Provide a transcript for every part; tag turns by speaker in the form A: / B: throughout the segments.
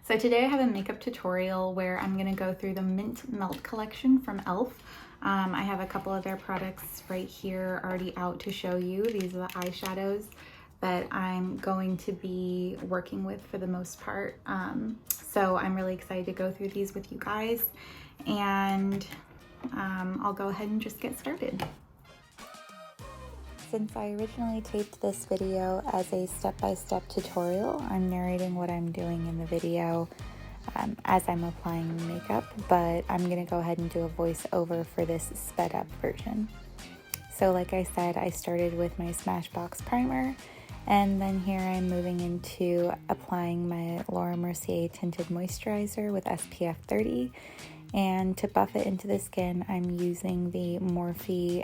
A: So today I have a makeup tutorial where I'm going to go through the Mint Melt collection from e.l.f. I have a couple of their products right here already out to show you. These are the eyeshadows that I'm going to be working with for the most part. So I'm really excited to go through these with you guys, and I'll go ahead and just get started. Since I originally taped this video as a step-by-step tutorial, I'm narrating what I'm doing in the video as I'm applying makeup, but I'm gonna go ahead and do a voiceover for this sped up version. So like I said, I started with my Smashbox primer, and then here I'm moving into applying my Laura Mercier tinted moisturizer with SPF 30. And to buff it into the skin, I'm using the Morphe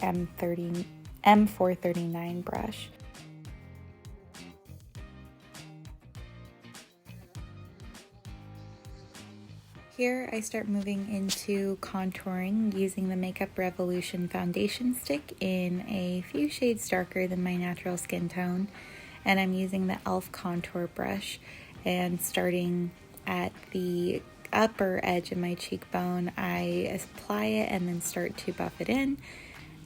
A: M439 brush. Here I start moving into contouring using the Makeup Revolution foundation stick in a few shades darker than my natural skin tone, and I'm using the e.l.f. contour brush, and starting at the upper edge of my cheekbone, I apply it and then start to buff it in.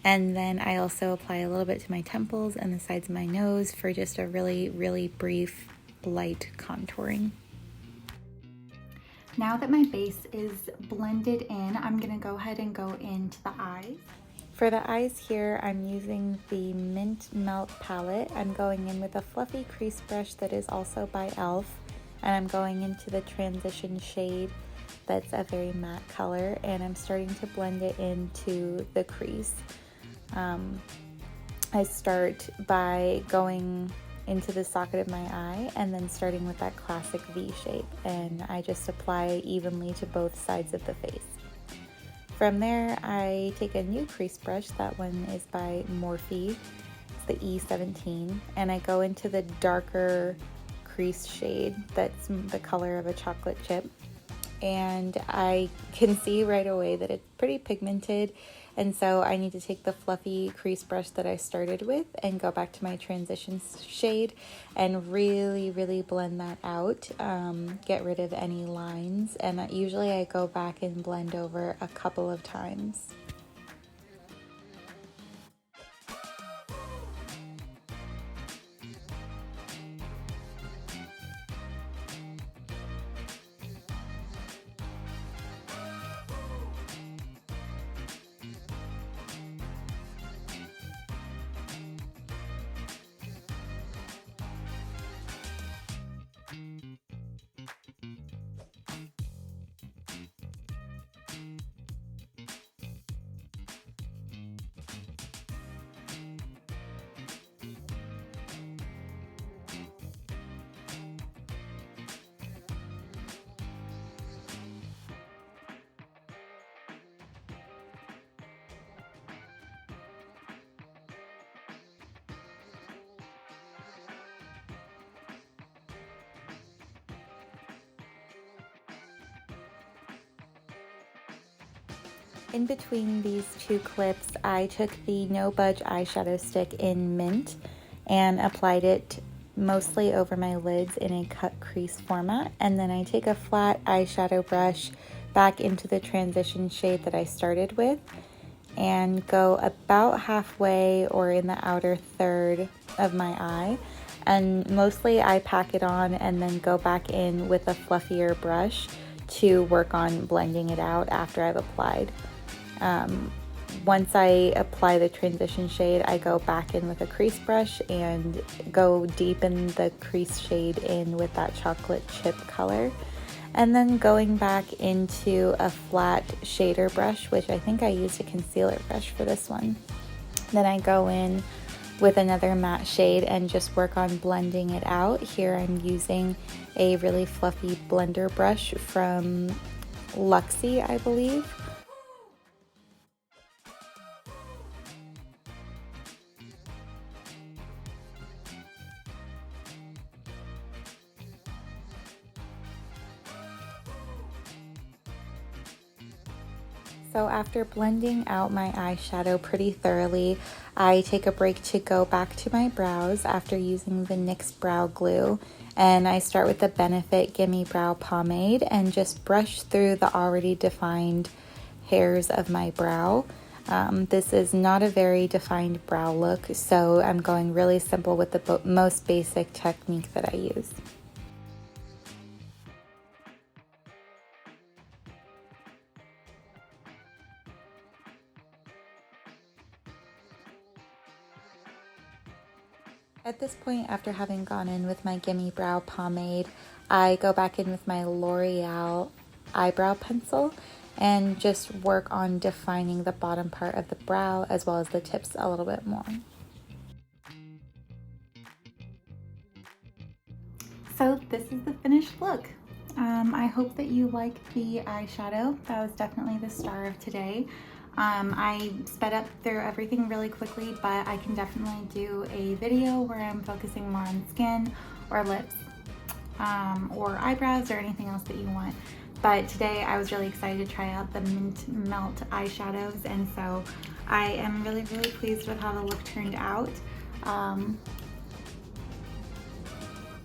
A: And then I also apply a little bit to my temples and the sides of my nose for just a really brief light contouring. Now that my base is blended in, I'm gonna go ahead and go into the eyes. For the eyes here, I'm using the Mint Melt palette. I'm going in with a fluffy crease brush that is also by e.l.f. and I'm going into the transition shade that's a very matte color, and I'm starting to blend it into the crease. I start by going into the socket of my eye and then starting with that classic V shape, and I just apply evenly to both sides of the face. From there, I take a new crease brush. That one is by Morphe. It's the E17, and I go into the darker crease shade that's the color of a chocolate chip, and I can see right away that it's pretty pigmented, and so I need to take the fluffy crease brush that I started with and go back to my transition shade and really blend that out, get rid of any lines, and usually I go back and blend over a couple of times. In between these two clips, I took the No Budge eyeshadow stick in Mint and applied it mostly over my lids in a cut crease format, and then I take a flat eyeshadow brush back into the transition shade that I started with and go about halfway or in the outer third of my eye, and mostly I pack it on and then go back in with a fluffier brush to work on blending it out after I've applied. Once I apply the transition shade, I go back in with a crease brush and go deepen the crease shade in with that chocolate chip color, and then going back into a flat shader brush, which I think I used a concealer brush for this one. Then I go in with another matte shade and just work on blending it out. Here I'm using a really fluffy blender brush from Luxie, I believe. So after blending out my eyeshadow pretty thoroughly, I take a break to go back to my brows after using the NYX brow glue, And I start with the Benefit Gimme Brow Pomade and just brush through the already defined hairs of my brow. This is not a very defined brow look, so I'm going really simple with the most basic technique that I use. At this point, after having gone in with my Gimme Brow Pomade, I go back in with my L'Oreal eyebrow pencil and just work on defining the bottom part of the brow as well as the tips a little bit more. So this is the finished look. I hope that you liked the eyeshadow. That was definitely the star of today. I sped up through everything really quickly, but I can definitely do a video where I'm focusing more on skin or lips or eyebrows or anything else that you want. But today I was really excited to try out the Mint Melt eyeshadows, and so I am really pleased with how the look turned out.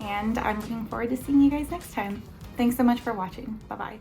A: And I'm looking forward to seeing you guys next time. Thanks so much for watching. Bye-bye.